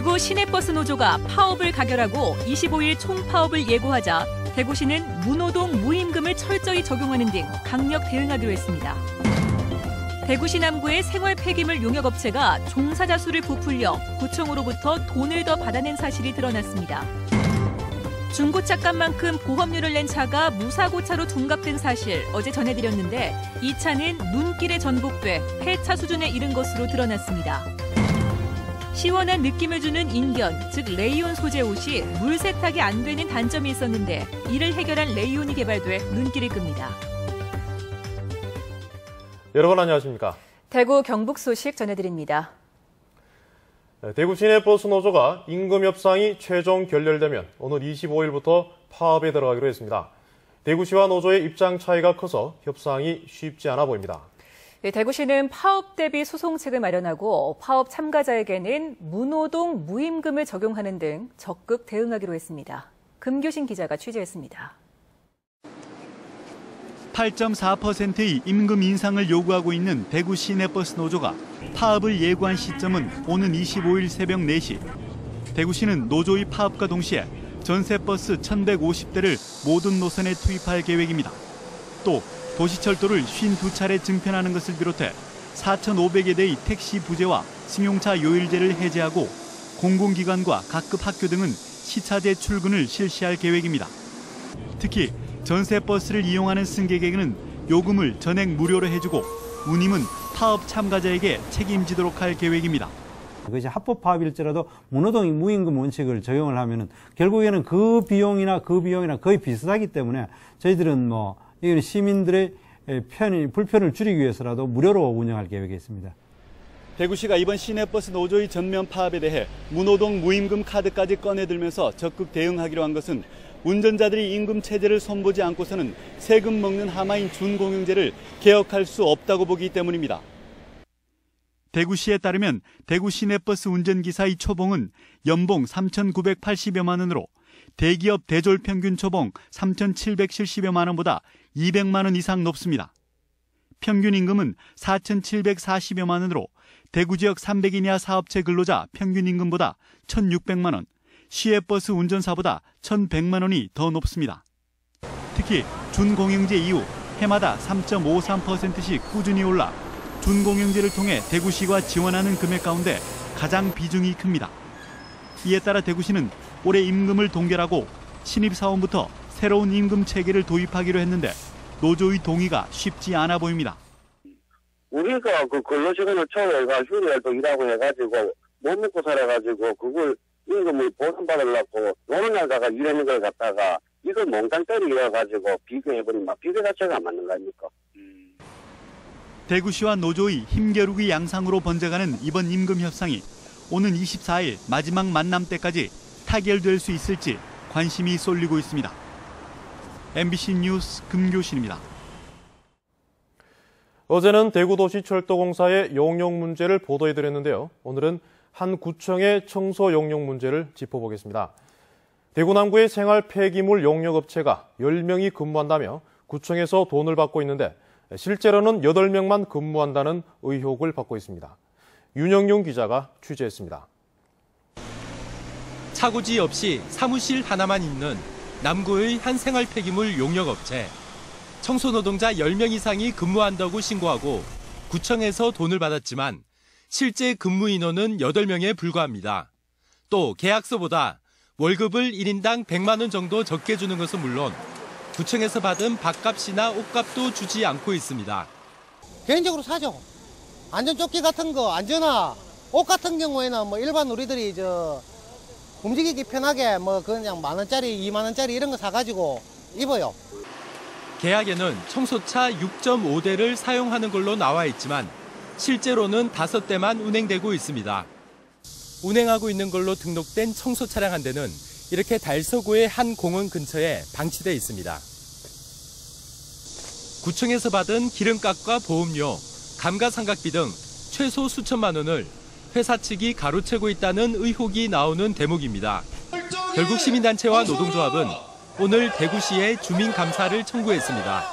대구 시내버스 노조가 파업을 가결하고 25일 총파업을 예고하자 대구시는 무노동 무임금을 철저히 적용하는 등 강력 대응하기로 했습니다. 대구시 남구의 생활 폐기물 용역업체가 종사자 수를 부풀려 구청으로부터 돈을 더 받아낸 사실이 드러났습니다. 중고차값만큼 보험료를 낸 차가 무사고차로 둔갑된 사실 어제 전해드렸는데 이 차는 눈길에 전복돼 폐차 수준에 이른 것으로 드러났습니다. 시원한 느낌을 주는 인견, 즉 레이온 소재 옷이 물 세탁이 안 되는 단점이 있었는데 이를 해결한 레이온이 개발돼 눈길을 끕니다. 여러분 안녕하십니까? 대구 경북 소식 전해드립니다. 대구 시내버스 노조가 임금 협상이 최종 결렬되면 오늘 25일부터 파업에 들어가기로 했습니다. 대구시와 노조의 입장 차이가 커서 협상이 쉽지 않아 보입니다. 대구시는 파업 대비 소송책을 마련하고 파업 참가자에게는 무노동 무임금을 적용하는 등 적극 대응하기로 했습니다. 금교신 기자가 취재했습니다. 8.4%의 임금 인상을 요구하고 있는 대구 시내버스 노조가 파업을 예고한 시점은 오는 25일 새벽 4시. 대구시는 노조의 파업과 동시에 전세버스 1,150대를 모든 노선에 투입할 계획입니다. 또 도시철도를 52차례 증편하는 것을 비롯해 4,500여 대의 택시 부재와 승용차 요일제를 해제하고 공공기관과 각급 학교 등은 시차제 출근을 실시할 계획입니다. 특히 전세버스를 이용하는 승객에게는 요금을 전액 무료로 해주고 운임은 파업 참가자에게 책임지도록 할 계획입니다. 그것이 합법 파업일지라도 무노동 무임금 원칙을 적용을 하면은 결국에는 그 비용이랑 거의 비슷하기 때문에 저희들은 이건 시민들의 불편을 줄이기 위해서라도 무료로 운영할 계획이 있습니다. 대구시가 이번 시내버스 노조의 전면 파업에 대해 무노동 무임금 카드까지 꺼내들면서 적극 대응하기로 한 것은 운전자들이 임금 체제를 손보지 않고서는 세금 먹는 하마인 준공영제를 개혁할 수 없다고 보기 때문입니다. 대구시에 따르면 대구 시내버스 운전기사의 초봉은 연봉 3,980여만 원으로 대기업 대졸 평균 초봉 3,770여만 원보다 200만 원 이상 높습니다. 평균 임금은 4,740여만 원으로 대구 지역 300인 이하 사업체 근로자 평균 임금보다 1,600만 원, 시외버스 운전사보다 1,100만 원이 더 높습니다. 특히 준공영제 이후 해마다 3.53%씩 꾸준히 올라 준공영제를 통해 대구시가 지원하는 금액 가운데 가장 비중이 큽니다. 이에 따라 대구시는 올해 임금을 동결하고 신입사원부터 새로운 임금 체계를 도입하기로 했는데 노조의 동의가 쉽지 않아 보입니다. 우리가 그 근로시간을 초과해가 휴일날도 일하고 해가지고 못 먹고 살아가지고 그걸 임금을 보상받으려고 노는 날다가 일하는 걸 갖다가 이걸 몽땅 때리려가지고 비교해버리면 비교 자체가 안 맞는 거 아닙니까? 대구시와 노조의 힘겨루기 양상으로 번져가는 이번 임금 협상이 오는 24일 마지막 만남 때까지 타결될 수 있을지 관심이 쏠리고 있습니다. MBC 뉴스 금교신입니다. 어제는 대구도시철도공사의 용역 문제를 보도해드렸는데요. 오늘은 한 구청의 청소 용역 문제를 짚어보겠습니다. 대구 남구의 생활 폐기물 용역업체가 10명이 근무한다며 구청에서 돈을 받고 있는데 실제로는 8명만 근무한다는 의혹을 받고 있습니다. 윤영용 기자가 취재했습니다. 차고지 없이 사무실 하나만 있는 남구의 한 생활 폐기물 용역업체. 청소노동자 10명 이상이 근무한다고 신고하고 구청에서 돈을 받았지만 실제 근무 인원은 8명에 불과합니다. 또 계약서보다 월급을 1인당 100만 원 정도 적게 주는 것은 물론 구청에서 받은 밥값이나 옷값도 주지 않고 있습니다. 개인적으로 사죠. 안전조끼 같은 거, 안전화, 옷 같은 경우에는 일반 우리들이 움직이기 편하게 그냥 10,000원짜리, 20,000원짜리 이런 거 사가지고 입어요. 계약에는 청소차 6.5대를 사용하는 걸로 나와 있지만 실제로는 5대만 운행되고 있습니다. 운행하고 있는 걸로 등록된 청소 차량 한 대는 이렇게 달서구의 한 공원 근처에 방치돼 있습니다. 구청에서 받은 기름값과 보험료, 감가상각비 등 최소 수천만 원을 회사 측이 가로채고 있다는 의혹이 나오는 대목입니다. 결국 시민단체와 노동조합은 오늘 대구시에 주민감사를 청구했습니다.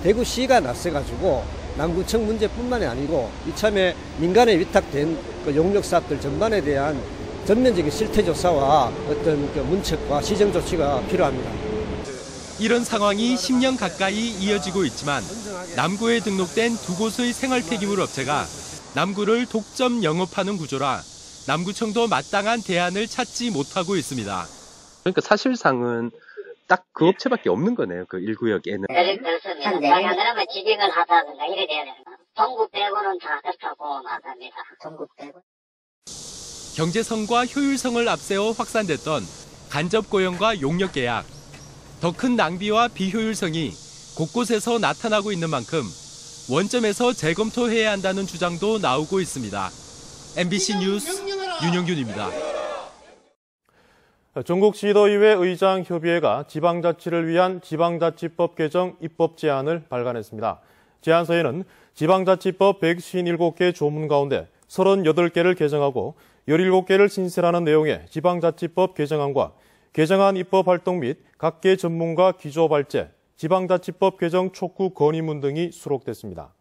대구시가 나서가지고 남구청 문제뿐만이 아니고 이참에 민간에 위탁된 용역 사업들 전반에 대한 전면적인 실태 조사와 어떤 그 문책과 시정 조치가 필요합니다. 이런 상황이 10년 가까이 이어지고 있지만 남구에 등록된 두 곳의 생활 폐기물 업체가 남구를 독점 영업하는 구조라 남구청도 마땅한 대안을 찾지 못하고 있습니다. 그러니까 사실상은 딱 그 업체밖에 없는 거네요. 그 1구역에는. 그렇습니다. 그러면 지빙을 하다든가 이래 돼야 되나? 전국 빼고는 다 그렇다고 나갑니다. 전국 빼고. 경제성과 효율성을 앞세워 확산됐던 간접 고용과 용역 계약. 더 큰 낭비와 비효율성이 곳곳에서 나타나고 있는 만큼 원점에서 재검토해야 한다는 주장도 나오고 있습니다. MBC 뉴스 윤영균입니다. 전국시도의회 의장협의회가 지방자치를 위한 지방자치법 개정 입법 제안을 발간했습니다. 제안서에는 지방자치법 157개 조문 가운데 38개를 개정하고 17개를 신설하는 내용의 지방자치법 개정안과 개정안 입법 활동 및 각계 전문가 기조 발제, 지방자치법 개정 촉구 건의문 등이 수록됐습니다.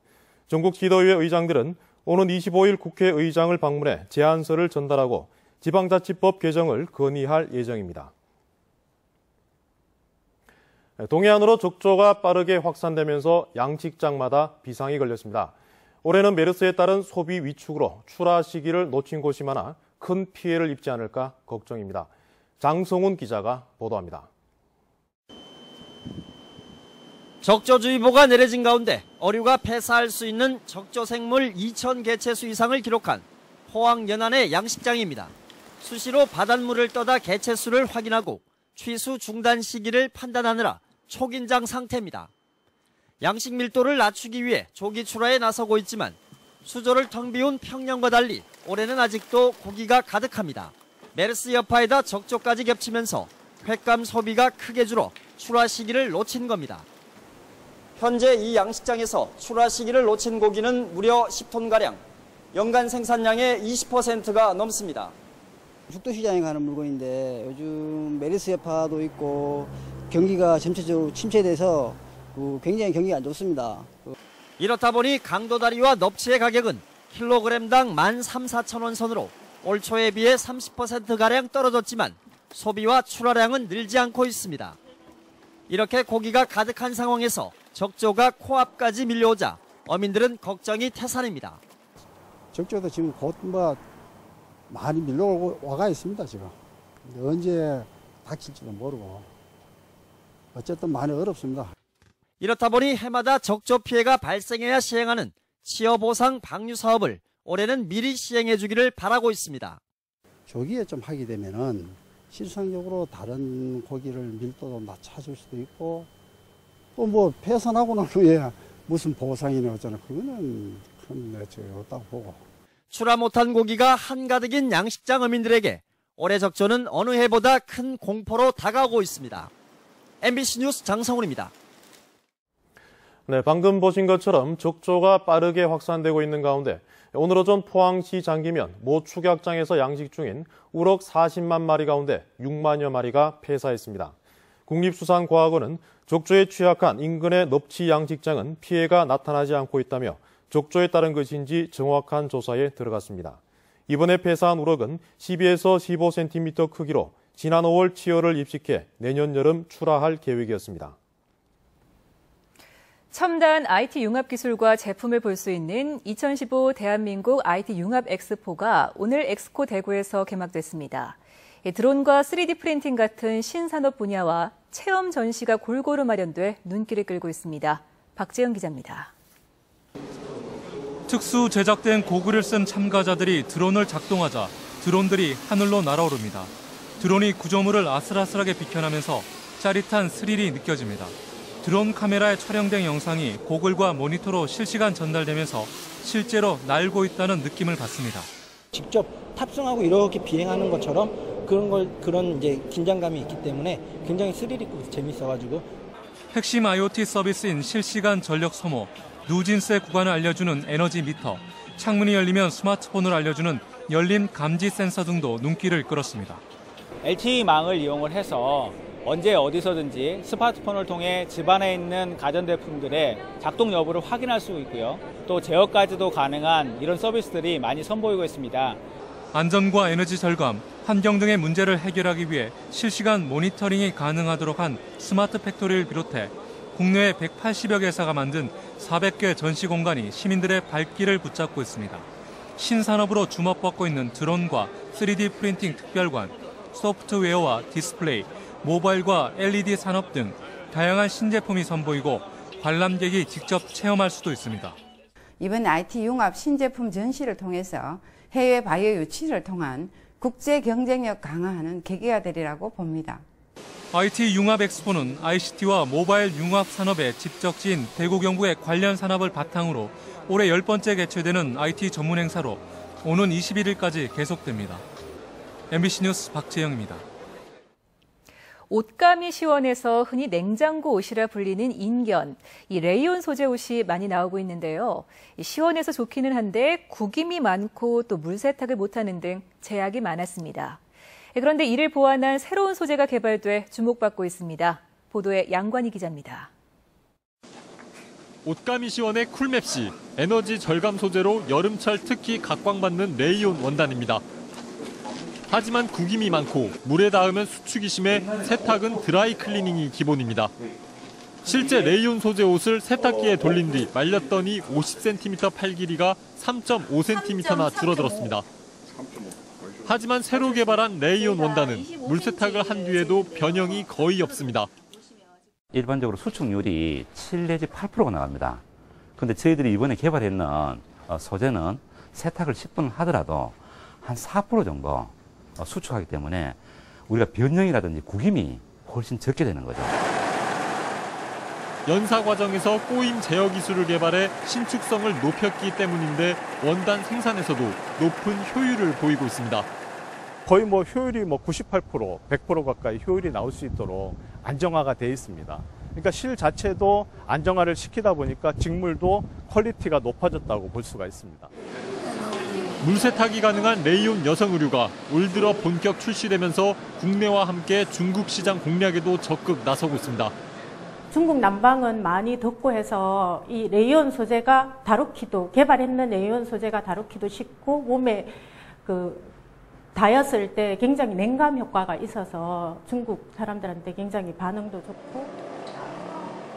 전국시도의회 의장들은 오는 25일 국회의장을 방문해 제안서를 전달하고 지방자치법 개정을 건의할 예정입니다. 동해안으로 적조가 빠르게 확산되면서 양식장마다 비상이 걸렸습니다. 올해는 메르스에 따른 소비 위축으로 출하 시기를 놓친 곳이 많아 큰 피해를 입지 않을까 걱정입니다. 장성훈 기자가 보도합니다. 적조주의보가 내려진 가운데 어류가 폐사할 수 있는 적조생물 2,000개체수 이상을 기록한 포항 연안의 양식장입니다. 수시로 바닷물을 떠다 개체수를 확인하고 취수 중단 시기를 판단하느라 초긴장 상태입니다. 양식 밀도를 낮추기 위해 조기 출하에 나서고 있지만 수조를 텅 비운 평년과 달리 올해는 아직도 고기가 가득합니다. 메르스 여파에다 적조까지 겹치면서 횟감 소비가 크게 줄어 출하 시기를 놓친 겁니다. 현재 이 양식장에서 출하 시기를 놓친 고기는 무려 10톤가량, 연간 생산량의 20%가 넘습니다. 죽도시장에 가는 물건인데 요즘 메르스 여파도 있고 경기가 전체적으로 침체돼서 굉장히 경기가 안 좋습니다. 이렇다 보니 강도다리와 넙치의 가격은 킬로그램당 13,000~14,000원 선으로 올 초에 비해 30%가량 떨어졌지만 소비와 출하량은 늘지 않고 있습니다. 이렇게 고기가 가득한 상황에서 적조가 코앞까지 밀려오자 어민들은 걱정이 태산입니다. 적조도 지금 곧 많이 밀려와가 있습니다. 지금 언제 닥칠지도 모르고 어쨌든 많이 어렵습니다. 이렇다 보니 해마다 적조 피해가 발생해야 시행하는 치어보상 방류 사업을 올해는 미리 시행해 주기를 바라고 있습니다. 조기에 좀 하게 되면은 실상적으로 다른 고기를 밀도도 낮춰줄 수도 있고 또 폐선하고 난 후에 무슨 보상이나 어쩌나 그거는 큰 내용이 없다고 보고. 출하 못한 고기가 한가득인 양식장 어민들에게 올해 적조는 어느 해보다 큰 공포로 다가오고 있습니다. MBC 뉴스 장성훈입니다. 네, 방금 보신 것처럼 적조가 빠르게 확산되고 있는 가운데 오늘 오전 포항시 장기면 모 축약장에서 양식 중인 우럭 40만 마리 가운데 6만여 마리가 폐사했습니다. 국립수산과학원은 적조에 취약한 인근의 넙치 양식장은 피해가 나타나지 않고 있다며 적조에 따른 것인지 정확한 조사에 들어갔습니다. 이번에 폐사한 우럭은 12에서 15cm 크기로 지난 5월 치어를 입식해 내년 여름 출하할 계획이었습니다. 첨단 IT 융합 기술과 제품을 볼 수 있는 2015 대한민국 IT 융합 엑스포가 오늘 엑스코 대구에서 개막됐습니다. 드론과 3D 프린팅 같은 신산업 분야와 체험 전시가 골고루 마련돼 눈길을 끌고 있습니다. 박재영 기자입니다. 특수 제작된 고글을 쓴 참가자들이 드론을 작동하자 드론들이 하늘로 날아오릅니다. 드론이 구조물을 아슬아슬하게 비켜나면서 짜릿한 스릴이 느껴집니다. 드론 카메라에 촬영된 영상이 고글과 모니터로 실시간 전달되면서 실제로 날고 있다는 느낌을 받습니다. 직접 탑승하고 이렇게 비행하는 것처럼 그런 이제 긴장감이 있기 때문에 굉장히 스릴 있고 재밌어가지고. 핵심 IoT 서비스인 실시간 전력 소모, 누진세 구간을 알려주는 에너지 미터, 창문이 열리면 스마트폰을 알려주는 열림 감지 센서 등도 눈길을 끌었습니다. LTE망을 이용을 해서 언제 어디서든지 스마트폰을 통해 집안에 있는 가전제품들의 작동 여부를 확인할 수 있고요. 또 제어까지도 가능한 이런 서비스들이 많이 선보이고 있습니다. 안전과 에너지 절감, 환경 등의 문제를 해결하기 위해 실시간 모니터링이 가능하도록 한 스마트 팩토리를 비롯해 국내에 180여 개사가 만든 400개 전시 공간이 시민들의 발길을 붙잡고 있습니다. 신산업으로 주목받고 있는 드론과 3D 프린팅 특별관, 소프트웨어와 디스플레이, 모바일과 LED 산업 등 다양한 신제품이 선보이고 관람객이 직접 체험할 수도 있습니다. 이번 IT 융합 신제품 전시를 통해서 해외 바이오 유치를 통한 국제 경쟁력 강화하는 계기가 되리라고 봅니다. IT 융합 엑스포는 ICT와 모바일 융합 산업의 집적지인 대구 경북의 관련 산업을 바탕으로 올해 10번째 개최되는 IT 전문 행사로 오는 21일까지 계속됩니다. MBC 뉴스 박재영입니다. 옷감이 시원해서 흔히 냉장고 옷이라 불리는 인견, 이 레이온 소재 옷이 많이 나오고 있는데요. 시원해서 좋기는 한데 구김이 많고 또 물세탁을 못하는 등 제약이 많았습니다. 그런데 이를 보완한 새로운 소재가 개발돼 주목받고 있습니다. 보도에 양관희 기자입니다. 옷감이 시원해 쿨맵시, 에너지 절감 소재로 여름철 특히 각광받는 레이온 원단입니다. 하지만 구김이 많고 물에 닿으면 수축이 심해 세탁은 드라이 클리닝이 기본입니다. 실제 레이온 소재 옷을 세탁기에 돌린 뒤 말렸더니 50cm 팔 길이가 3.5cm나 줄어들었습니다. 하지만 새로 개발한 레이온 원단은 물세탁을 한 뒤에도 변형이 거의 없습니다. 일반적으로 수축률이 7 내지 8%가 나갑니다. 그런데 저희들이 이번에 개발했는 소재는 세탁을 10분 하더라도 한 4% 정도 수축하기 때문에 우리가 변형이라든지 구김이 훨씬 적게 되는 거죠. 연사 과정에서 꼬임 제어 기술을 개발해 신축성을 높였기 때문인데 원단 생산에서도 높은 효율을 보이고 있습니다. 거의 효율이 98%, 100% 가까이 효율이 나올 수 있도록 안정화가 되어 있습니다. 그러니까 실 자체도 안정화를 시키다 보니까 직물도 퀄리티가 높아졌다고 볼 수가 있습니다. 물세탁이 가능한 레이온 여성 의류가 올 들어 본격 출시되면서 국내와 함께 중국 시장 공략에도 적극 나서고 있습니다. 중국 남방은 많이 덥고 해서 이 레이온 소재가 다루기도, 개발했는 레이온 소재가 다루기도 쉽고 몸에 닿았을 때 굉장히 냉감 효과가 있어서 중국 사람들한테 굉장히 반응도 좋고.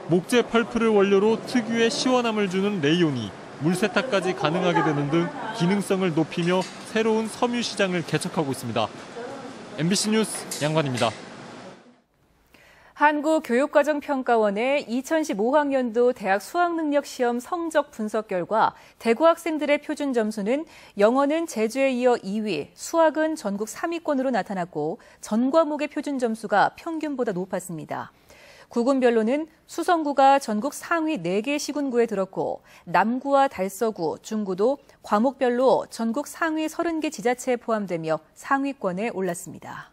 목재 펄프를 원료로 특유의 시원함을 주는 레이온이 물세탁까지 가능하게 되는 등 기능성을 높이며 새로운 섬유 시장을 개척하고 있습니다. MBC 뉴스 양관입니다. 한국교육과정평가원의 2015학년도 대학 수학능력시험 성적 분석 결과 대구 학생들의 표준 점수는 영어는 제주에 이어 2위, 수학은 전국 3위권으로 나타났고 전 과목의 표준 점수가 평균보다 높았습니다. 구군별로는 수성구가 전국 상위 4개 시군구에 들었고 남구와 달서구, 중구도 과목별로 전국 상위 30개 지자체에 포함되며 상위권에 올랐습니다.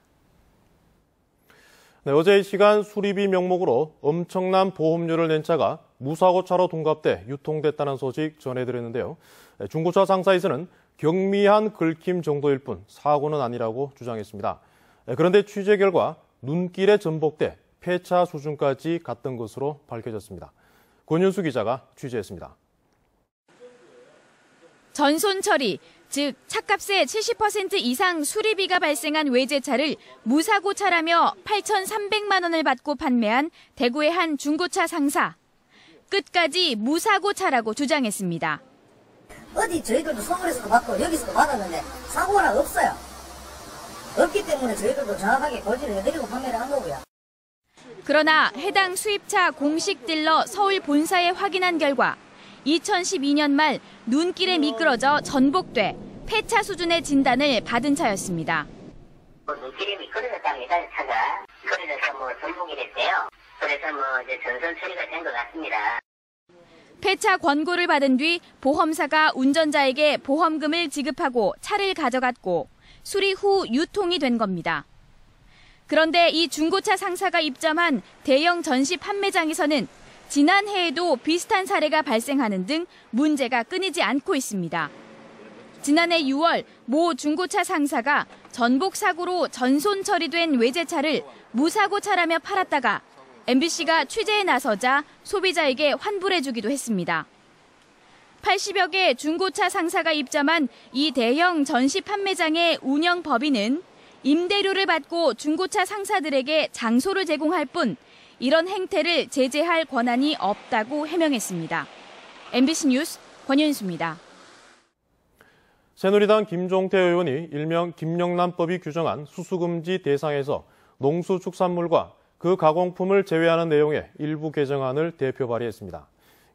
네, 어제 이 시간 수리비 명목으로 엄청난 보험료를 낸 차가 무사고차로 동갑돼 유통됐다는 소식 전해드렸는데요. 중고차 상사에서는 경미한 긁힘 정도일 뿐 사고는 아니라고 주장했습니다. 그런데 취재 결과 눈길에 전복돼 폐차 수준까지 갔던 것으로 밝혀졌습니다. 권윤수 기자가 취재했습니다. 전손 처리, 즉 차값의 70% 이상 수리비가 발생한 외제차를 무사고차라며 8,300만 원을 받고 판매한 대구의 한 중고차 상사. 끝까지 무사고차라고 주장했습니다. 어디 저희들도 서울에서도 받고 여기서도 받았는데 사고가 없어요. 없기 때문에 저희들도 정확하게 고지를 해드리고 판매를 한 거고요. 그러나 해당 수입차 공식 딜러 서울 본사에 확인한 결과 2012년 말 눈길에 미끄러져 전복돼 폐차 수준의 진단을 받은 차였습니다. 눈길이 미끄러졌답니다. 차가 미끄러져서 전복이 됐대요. 그래서 이제 전선 처리가 된 것 같습니다. 폐차 권고를 받은 뒤 보험사가 운전자에게 보험금을 지급하고 차를 가져갔고 수리 후 유통이 된 겁니다. 그런데 이 중고차 상사가 입점한 대형 전시 판매장에서는 지난해에도 비슷한 사례가 발생하는 등 문제가 끊이지 않고 있습니다. 지난해 6월 모 중고차 상사가 전복 사고로 전손 처리된 외제차를 무사고차라며 팔았다가 MBC가 취재에 나서자 소비자에게 환불해주기도 했습니다. 80여 개 중고차 상사가 입점한 이 대형 전시 판매장의 운영 법인은 임대료를 받고 중고차 상사들에게 장소를 제공할 뿐 이런 행태를 제재할 권한이 없다고 해명했습니다. MBC 뉴스 권윤수입니다. 새누리당 김종태 의원이 일명 김영란법이 규정한 수수금지 대상에서 농수축산물과 그 가공품을 제외하는 내용의 일부 개정안을 대표 발의했습니다.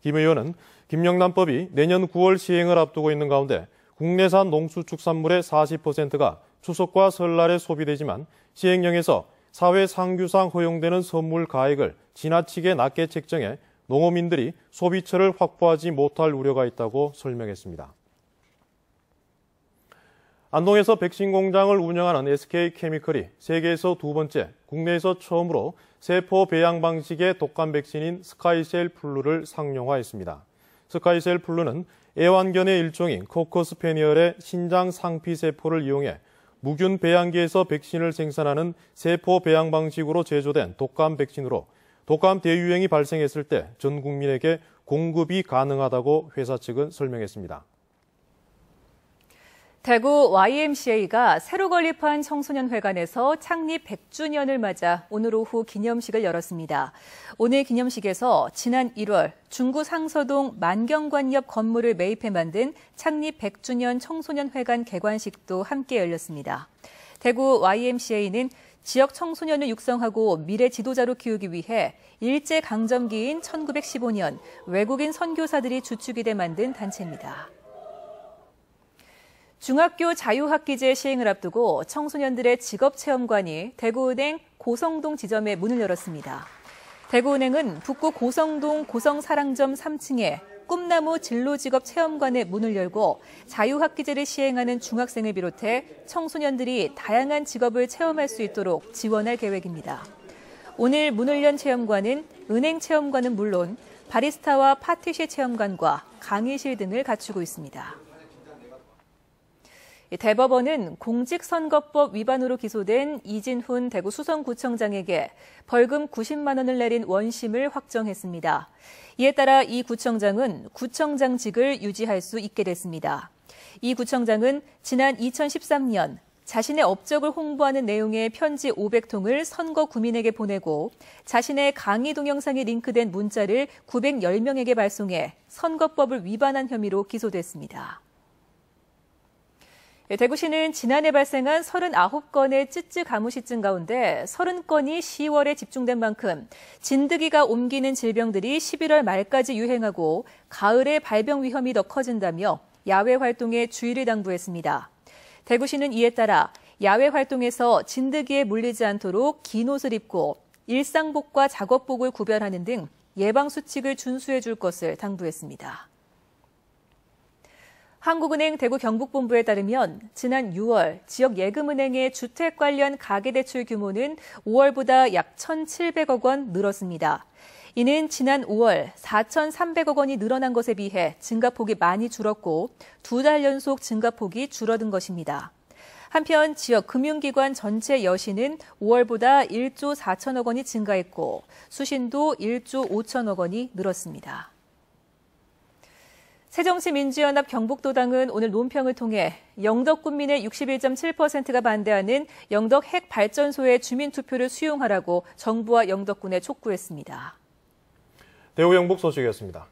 김 의원은 김영란법이 내년 9월 시행을 앞두고 있는 가운데 국내산 농수축산물의 40%가 추석과 설날에 소비되지만 시행령에서 사회 상규상 허용되는 선물 가액을 지나치게 낮게 책정해 농어민들이 소비처를 확보하지 못할 우려가 있다고 설명했습니다. 안동에서 백신 공장을 운영하는 SK케미컬이 세계에서 두 번째, 국내에서 처음으로 세포 배양 방식의 독감 백신인 스카이셀 플루를 상용화했습니다. 스카이셀 플루는 애완견의 일종인 코커스페니얼의 신장 상피 세포를 이용해 무균 배양기에서 백신을 생산하는 세포 배양 방식으로 제조된 독감 백신으로 독감 대유행이 발생했을 때 전 국민에게 공급이 가능하다고 회사 측은 설명했습니다. 대구 YMCA가 새로 건립한 청소년회관에서 창립 100주년을 맞아 오늘 오후 기념식을 열었습니다. 오늘 기념식에서 지난 1월 중구 상서동 만경관 옆 건물을 매입해 만든 창립 100주년 청소년회관 개관식도 함께 열렸습니다. 대구 YMCA는 지역 청소년을 육성하고 미래 지도자로 키우기 위해 일제강점기인 1915년 외국인 선교사들이 주축이 돼 만든 단체입니다. 중학교 자유학기제 시행을 앞두고 청소년들의 직업체험관이 대구은행 고성동 지점에 문을 열었습니다. 대구은행은 북구 고성동 고성사랑점 3층에 꿈나무 진로직업체험관의 문을 열고 자유학기제를 시행하는 중학생을 비롯해 청소년들이 다양한 직업을 체험할 수 있도록 지원할 계획입니다. 오늘 문을 연 체험관은 은행 체험관은 물론 바리스타와 파티쉐 체험관과 강의실 등을 갖추고 있습니다. 대법원은 공직선거법 위반으로 기소된 이진훈 대구 수성구청장에게 벌금 90만 원을 내린 원심을 확정했습니다. 이에 따라 이 구청장은 구청장직을 유지할 수 있게 됐습니다. 이 구청장은 지난 2013년 자신의 업적을 홍보하는 내용의 편지 500통을 선거 구민에게 보내고 자신의 강의 동영상이 링크된 문자를 910명에게 발송해 선거법을 위반한 혐의로 기소됐습니다. 대구시는 지난해 발생한 39건의 쯔쯔 가무시증 가운데 30건이 10월에 집중된 만큼 진드기가 옮기는 질병들이 11월 말까지 유행하고 가을에 발병 위험이 더 커진다며 야외 활동에 주의를 당부했습니다. 대구시는 이에 따라 야외 활동에서 진드기에 물리지 않도록 긴 옷을 입고 일상복과 작업복을 구별하는 등 예방 수칙을 준수해 줄 것을 당부했습니다. 한국은행 대구 경북본부에 따르면 지난 6월 지역 예금은행의 주택 관련 가계대출 규모는 5월보다 약 1,700억 원 늘었습니다. 이는 지난 5월 4,300억 원이 늘어난 것에 비해 증가폭이 많이 줄었고 2달 연속 증가폭이 줄어든 것입니다. 한편 지역 금융기관 전체 여신은 5월보다 1조 4천억 원이 증가했고 수신도 1조 5천억 원이 늘었습니다. 새정치민주연합 경북도당은 오늘 논평을 통해 영덕군민의 61.7%가 반대하는 영덕 핵발전소의 주민투표를 수용하라고 정부와 영덕군에 촉구했습니다. 대구 영북 소식이었습니다.